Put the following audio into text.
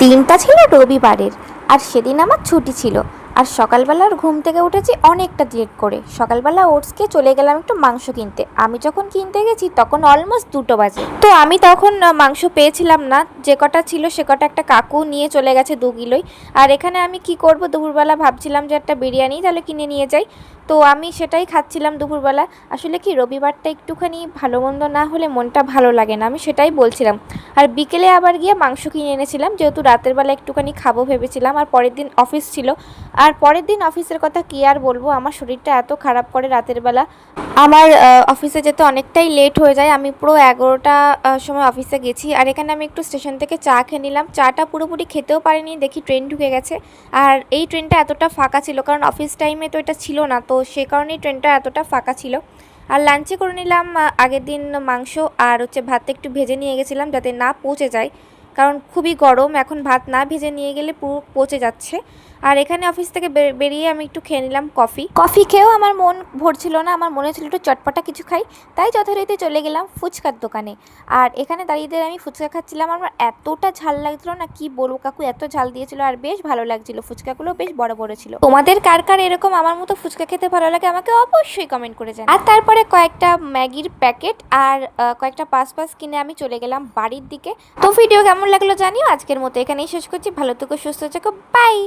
দিনটা ছিল রবিবারের, আর সেদিন আমার ছুটি ছিল। আর সকালবেলার ঘুম থেকে উঠেছি অনেকটা লেট করে। সকালবেলা ওটস খেয়ে চলে গেলাম একটু মাংস কিনতে। আমি যখন কিনতে গেছি তখন অলমোস্ট 2টো বাজে। তো আমি তখন মাংস পেয়েছিলাম না, যে কটা ছিল সে কটা একটা কাকু নিয়ে চলে গেছে 2 কিলোই। আর এখানে আমি কি করব, দুপুরবেলা ভাবছিলাম যে একটা বিরিয়ানি তাহলে কিনে নিয়ে যাই। তো আমি সেটাই খাচ্ছিলাম দুপুরবেলা। আসলে কি রবিবারটা একটুখানি ভালো মন্দ না হলে মনটা ভালো লাগে না, আমি সেটাই বলছিলাম। আর বিকেলে আবার গিয়ে মাংস কিনে এনেছিলাম, যেহেতু রাতের বেলা একটুখানি খাবো ভেবেছিলাম। আর পরের দিন অফিস ছিল। আর পরের দিন অফিসের কথা কী আর বলবো, আমার শরীরটা এত খারাপ করে রাতের বেলা। আমার অফিসে যেতে অনেকটাই লেট হয়ে যায়। আমি পুরো 11টা সময় অফিসে গেছি। আর এখানে আমি একটু স্টেশন থেকে চা খেয়ে নিলাম। চাটা পুরোপুরি খেতেও পারিনি, দেখি ট্রেন ঢুকে গেছে। আর এই ট্রেনটা এতটা ফাঁকা ছিল, কারণ অফিস টাইমে তো এটা ছিল না, তো সে কারণেই ট্রেনটা এতটা ফাঁকা ছিল। আর লাঞ্চে করে নিলাম আগের দিন মাংস, আর ভাতটা একটু ভেজে নিয়ে গেছিলাম যাতে না পচে যায়, কারণ খুবই গরম, এখন ভাত না ভেজে নিয়ে গেলে পুরো পচে যাচ্ছে। আর এখানে অফিস থেকে বেরিয়ে আমি একটু খেয়ে নিলাম কফি খেয়েও আমার মন ভরছিল না, আমার মনে ছিল একটু চটপটা কিছু খাই। তাই যথারীতি চলে গেলাম ফুচকার দোকানে। আর এখানে দাঁড়িয়ে আমি ফুচকা খাচ্ছিলাম। আমার এতটা ঝাল লাগছিল না, কি বলবো, কাকু এত ঝাল দিয়েছিল। আর বেশ ভালো লাগছিল, ফুচকাগুলো বেশ বড় বড় ছিল। তোমাদের কার কার এরকম আমার মতো ফুচকা খেতে ভালো লাগে আমাকে অবশ্যই কমেন্ট করে জানাও। আর তারপরে কয়েকটা ম্যাগির প্যাকেট আর কয়েকটা পাস কিনে আমি চলে গেলাম বাড়ির দিকে। তো ভিডিও কেমন লাগলো জানিও। আজকের মতো এখানেই শেষ করছি। ভালো থেকো, সুস্থ থেকো, বাই।